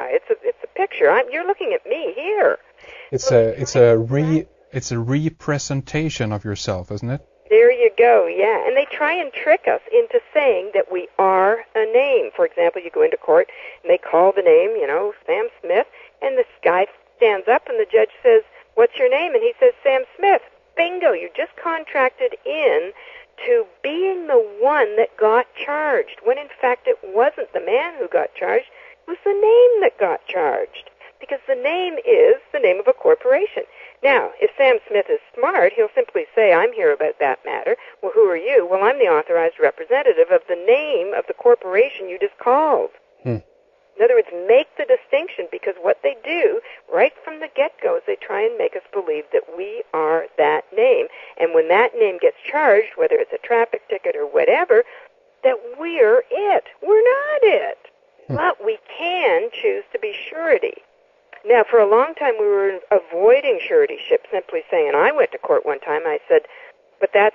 guy. It's a picture. You're looking at me here. It's a representation of yourself, isn't it? There you go, yeah. And they try and trick us into saying that we are a name. For example, you go into court and they call the name, Sam Smith, and this guy stands up and the judge says, "What's your name?" And he says, "Sam Smith." Bingo, you just contracted in to being the one that got charged, when in fact it wasn't the man who got charged, it was the name that got charged, because the name is the name of a corporation. Now, if Sam Smith is smart, he'll simply say, "I'm here about that matter." "Well, who are you?" "Well, I'm the authorized representative of the name of the corporation you just called." In other words, make the distinction, because what they do right from the get-go is they try and make us believe that we are that name. And when that name gets charged, whether it's a traffic ticket or whatever, that we're it. We're not it. But we can choose to be surety. Now, for a long time, we were avoiding suretyship, simply saying, I went to court one time, I said, "But that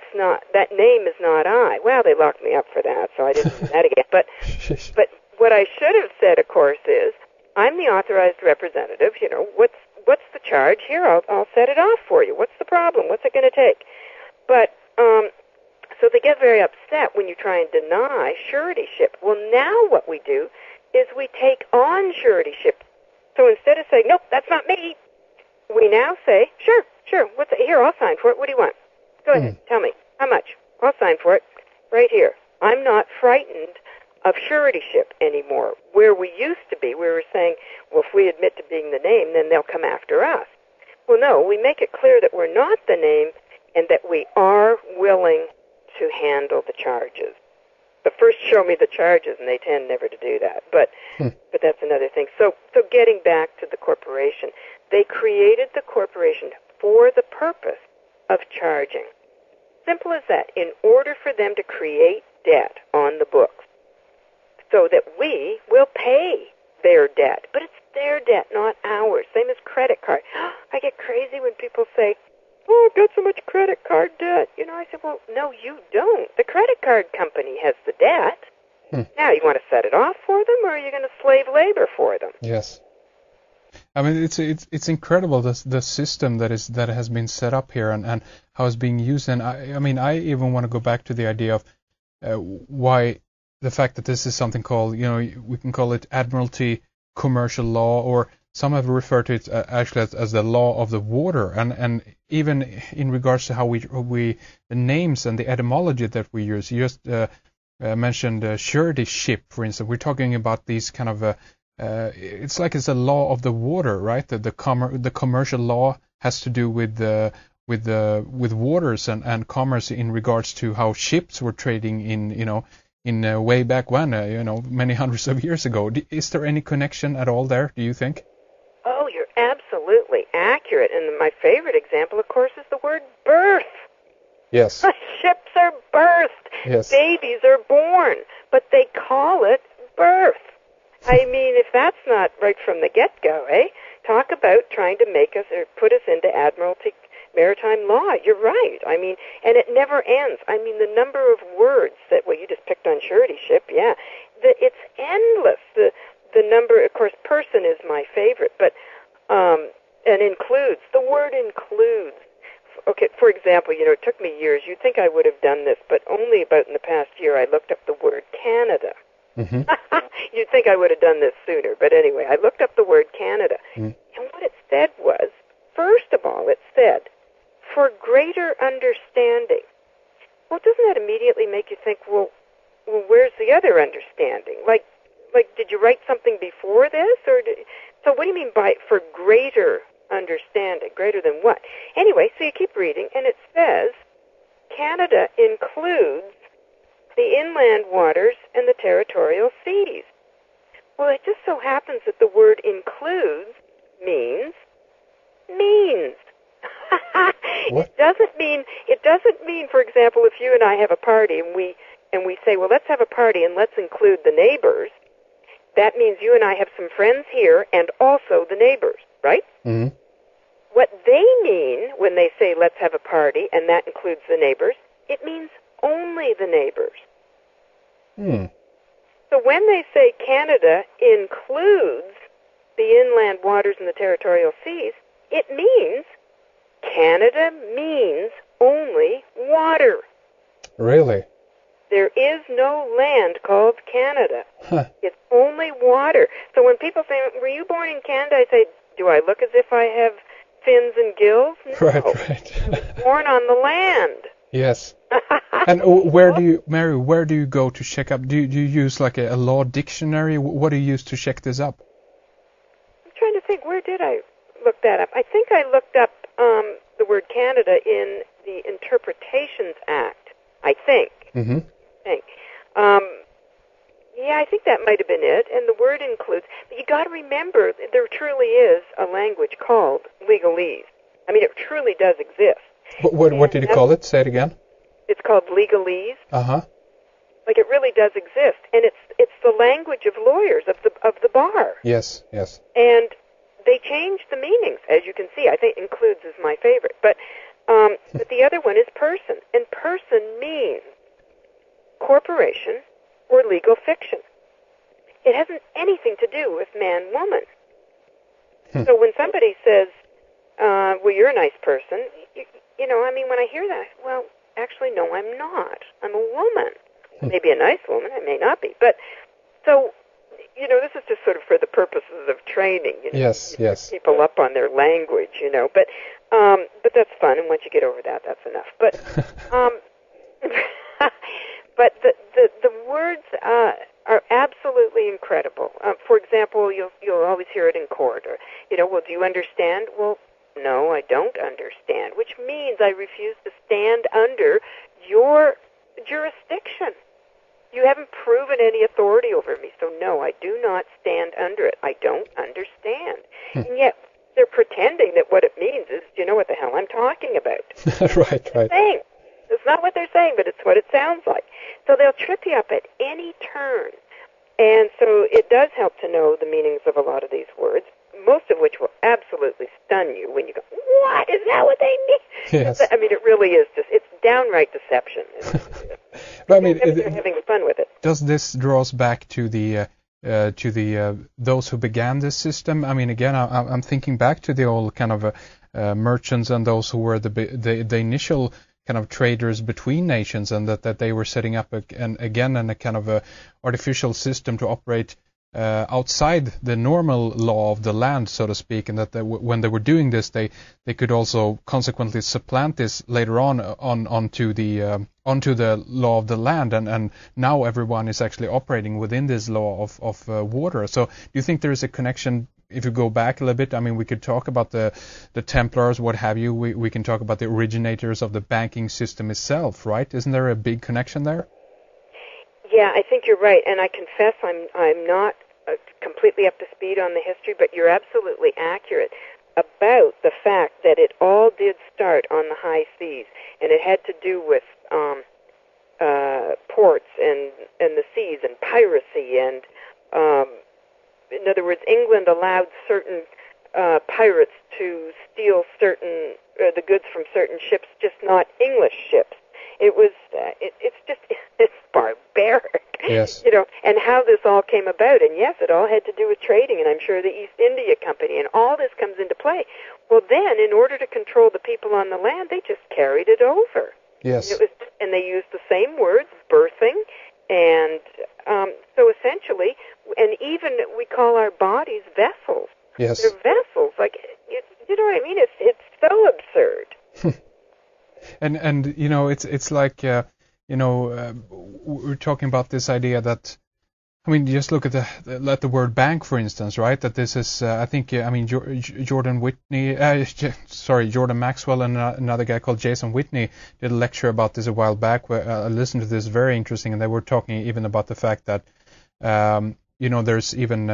name is not I." Well, they locked me up for that, so I didn't do that again. But what I should have said, of course, is, "I'm the authorized representative. What's the charge? Here, I'll set it off for you. What's the problem? What's it going to take?" But so they get very upset when you try and deny suretyship. Well, now what we do is we take on suretyship. So instead of saying, "Nope, that's not me," we now say, "Sure. Here, I'll sign for it. What do you want? Go ahead, tell me. How much? I'll sign for it. Right here." I'm not frightened of suretyship anymore. Where we used to be, we were saying, well, if we admit to being the name, then they'll come after us. Well, no, we make it clear that we're not the name and that we are willing to handle the charges. But first show me the charges, and they tend never to do that. But that's another thing. So getting back to the corporation, they created the corporation for the purpose of charging. Simple as that. In order for them to create debt on the books, so that we will pay their debt. But it's their debt, not ours. Same as credit card. I get crazy when people say, "Oh, I've got so much credit card debt." I said, well, no, you don't. The credit card company has the debt. Now, you want to set it off for them, or are you going to slave labor for them? Yes. I mean, it's incredible, the system that has been set up here and how it's being used. And I even want to go back to the idea of why the fact that this is something called, we can call it Admiralty commercial law, or some have referred to it actually as the law of the water, and even in regards to how we the names and the etymology that we use. You just mentioned suretyship, for instance. We're talking about these kind of it's like it's a law of the water, right? The commercial law has to do with waters and commerce in regards to how ships were trading in way back when, many hundreds of years ago. Is there any connection at all there, do you think? Oh, you're absolutely accurate. And my favorite example, of course, is the word birth. Yes. Ships are birthed. Yes. Babies are born. But they call it birth. I mean, if that's not right from the get-go, Talk about trying to make us or put us into Admiralty maritime law. You're right. I mean, and it never ends. I mean, the number of words that, you just picked on suretyship, yeah. It's endless. The number, of course, person is my favorite, but, and includes. The word includes. Okay, for example, it took me years. You'd think I would have done this, but only about in the past year I looked up the word Canada. You'd think I would have done this sooner, but anyway, I looked up the word Canada, and what it said was, first of all, it said, for greater understanding. Well, doesn't that immediately make you think, well, where's the other understanding? Like, did you write something before this? So what do you mean by for greater understanding? Greater than what? Anyway, so you keep reading, and it says, Canada includes the inland waters and the territorial seas. Well, it just so happens that the word includes means. What? It doesn't mean, for example, if you and I have a party and we say, well, let's have a party and let's include the neighbors. That means you and I have some friends here and also the neighbors, right? Mm-hmm. What they mean when they say let's have a party and that includes the neighbors, it means only the neighbors. So when they say Canada includes the inland waters and the territorial seas, it means Canada means only water. Really? There is no land called Canada. Huh. It's only water. So when people say, were you born in Canada? I say, do I look as if I have fins and gills? No. Right. I was born on the land. Yes. And where do you go to check up? Do you use like a law dictionary? What do you use to check this up? I'm trying to think, where did I look that up? I think I looked up the word Canada in the Interpretations Act, I think. Mm-hmm. Yeah, I think that might have been it. And the word includes, but you got to remember, there truly is a language called legalese. I mean, it truly does exist. What did you call it? Say it again. It's called legalese. Uh-huh. Like, it really does exist, and it's the language of lawyers of the bar. Yes. And they change the meanings, as you can see. I think includes is my favorite, but the other one is person, and person means corporation or legal fiction. It hasn't anything to do with man-woman. So when somebody says, well, you're a nice person, you know, I mean, when I hear that, well, actually, no, I'm not. I'm a woman. Maybe a nice woman, I may not be. But, so, you know, this is just sort of for the purposes of training. You know, Yes. People up on their language, you know. But that's fun, and once you get over that, that's enough. But, but the words are absolutely incredible. For example, you'll always hear it in court, or, you know, well, do you understand? Well, no, I don't understand, which means I refuse to stand under your jurisdiction. You haven't proven any authority over me, so no, I do not stand under it. I don't understand. And yet, they're pretending that what it means is, you know what the hell I'm talking about. Right. It's not what they're saying, but it's what it sounds like. So they'll trip you up at any turn. And so it does help to know the meanings of a lot of these words, most of which will absolutely stun you when you go, what? Is that what they mean? Yes. I mean, it really is just, it's downright deception. But I mean, they're having fun with it. Does this draw us back to the those who began this system? I mean, again, I'm thinking back to the old kind of merchants and those who were the initial kind of traders between nations, and that they were setting up a kind of a artificial system to operate outside the normal law of the land, so to speak, and that when they were doing this, they could also consequently supplant this later on onto the law of the land, and now everyone is actually operating within this law of water. So do you think there is a connection? If you go back a little bit, I mean, we could talk about the Templars, what have you. We can talk about the originators of the banking system itself, right? Isn't there a big connection there? Yeah, I think you're right, and I confess I'm not completely up to speed on the history, but you're absolutely accurate about the fact that it all did start on the high seas, and it had to do with ports and the seas and piracy, and in other words, England allowed certain pirates to steal certain the goods from certain ships, just not English ships. It was it's barbaric, yes. You know, and how this all came about. And yes, it all had to do with trading, and I'm sure the East India Company, and all this comes into play. Well, then, in order to control the people on the land, they just carried it over. Yes. And they used the same words, birthing, and so essentially, and even we call our bodies vessels. Yes. They're vessels. Like, you know what I mean? It's so absurd. And you know, it's like we're talking about this idea that, I mean, just look at the word bank, for instance, right? That this is I think Jordan Maxwell and another guy called Jason Whitney did a lecture about this a while back. Where I listened to this, very interesting, and they were talking even about the fact that there's even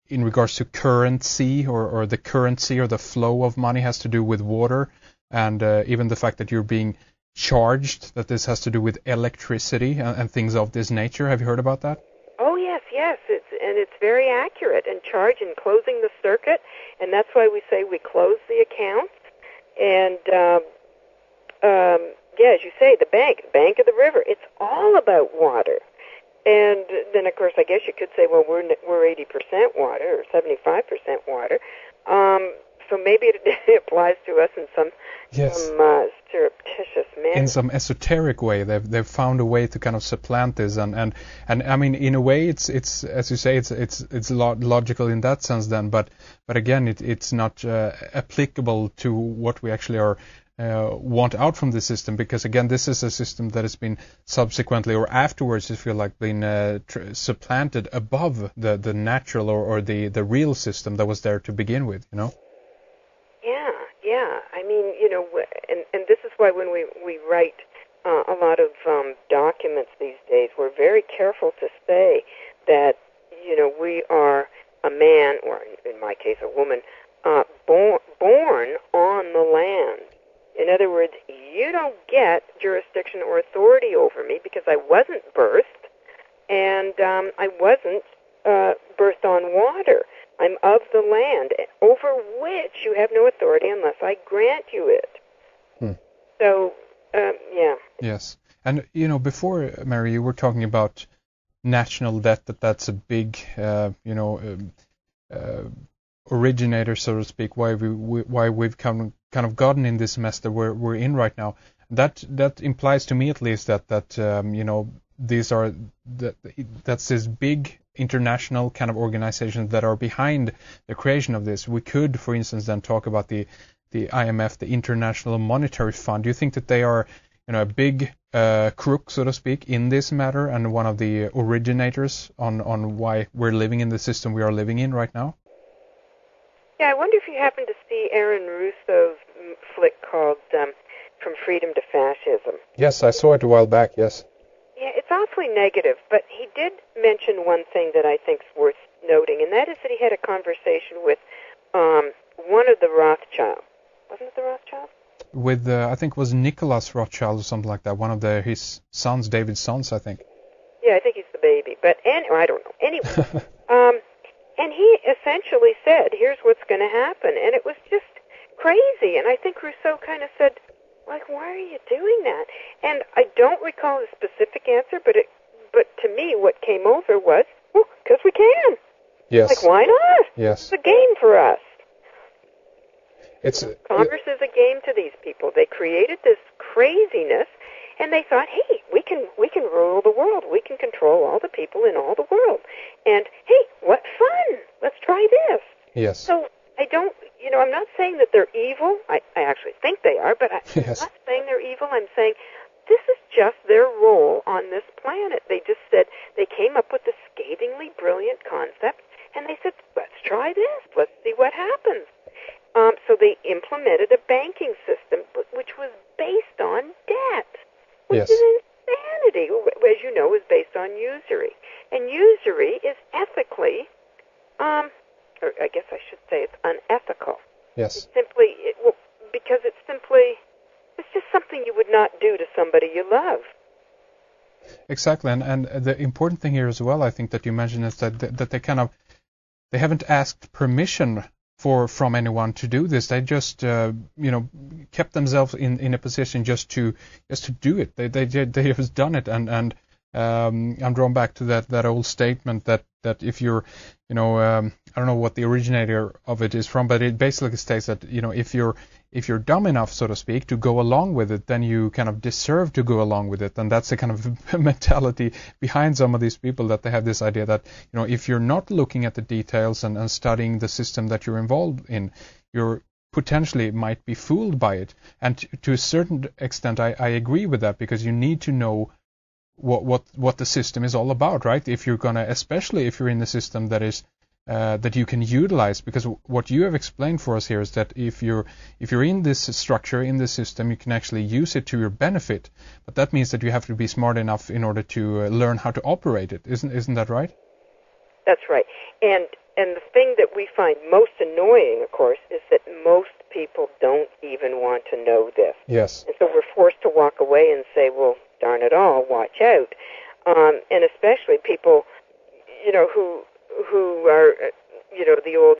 in regards to currency or the currency or the flow of money has to do with water. And even the fact that you're being charged, that this has to do with electricity and things of this nature. Have you heard about that? Oh, yes. It's very accurate. And charge in closing the circuit, and that's why we say we close the accounts. And, as you say, the bank of the river, it's all about water. And then, of course, I guess you could say, well, we're 80% water or 75% water. So maybe it applies to us in some surreptitious manner. In some esoteric way, they've found a way to kind of supplant this, and I mean, in a way, it's as you say, it's logical in that sense then, but again, it's not applicable to what we actually are want out from the system, because again, this is a system that has been subsequently or afterwards, if you like, been supplanted above the natural or the real system that was there to begin with, you know. Yeah. I mean, you know, and this is why when we write a lot of documents these days, we're very careful to say that, you know, we are a man, or in my case, a woman, born on the land. In other words, you don't get jurisdiction or authority over me because I wasn't birthed, and I wasn't birthed on water. I'm of the land, over which you have no authority unless I grant you it. So, yeah. Yes. And, you know, before, Mary, you were talking about national debt, that's a big, originator, so to speak, why we've kind of gotten in this mess that we're in right now. That implies to me, at least, that you know, that's this big international kind of organizations that are behind the creation of this. We could, for instance, then talk about the IMF, the International Monetary Fund. Do you think that they are, you know, a big crook, so to speak, in this matter, and one of the originators on why we're living in the system we are living in right now? Yeah, I wonder if you happen to see Aaron Russo's flick called From Freedom to Fascism. Yes, I saw it a while back, yes. Yeah, it's awfully negative, but he did mention one thing that I think is worth noting, and that is that he had a conversation with one of the Rothschilds. Wasn't it the Rothschild? With, I think it was Nicholas Rothschild or something like that, one of his sons, David's sons, I think. Yeah, I think he's the baby, but I don't know. Anyway, and he essentially said, here's what's going to happen, and it was just crazy, and I think Rousseau kind of said, like, why are you doing that? And I don't recall the specific answer, but to me what came over was, well, because we can. Yes. Like, why not? Yes. It's a game for us. Congress is a game to these people. They created this craziness, and they thought, hey, we can rule the world. We can control all the people in all the world. And, hey, what fun. Let's try this. Yes. So I'm not saying that they're evil. I actually think they are, but I'm not saying they're evil. I'm saying this is just their role on this planet. They just said they came up with this scathingly brilliant concept, and they said, let's try this. Let's see what happens. So they implemented a banking system which was based on debt, which is insanity. As you know, is based on usury. And usury is ethically, or I guess I should say it's unethical. Yes. Because it's just something you would not do to somebody you love. Exactly, and the important thing here as well, I think, that you mentioned is that they haven't asked permission from anyone to do this. They just kept themselves in a position just to do it. They have done it, and I'm drawn back to that old statement that if you're I don't know what the originator of it is from, but it basically states that if you're dumb enough, so to speak, to go along with it, then you kind of deserve to go along with it. And that's the kind of mentality behind some of these people, that they have this idea that, if you're not looking at the details and studying the system that you're involved in, you're potentially might be fooled by it. And to a certain extent, I agree with that, because you need to know what the system is all about, right? If you're gonna, especially if you're in a system that is that you can utilize, because what you have explained for us here is that if you're in this structure, in this system, you can actually use it to your benefit. But that means that you have to be smart enough in order to learn how to operate it. Isn't that right? That's right. And the thing that we find most annoying, of course, is that most people don't even want to know this. Yes. And so we're forced to walk away and say, well, darn it all, watch out. And especially people, who are, the old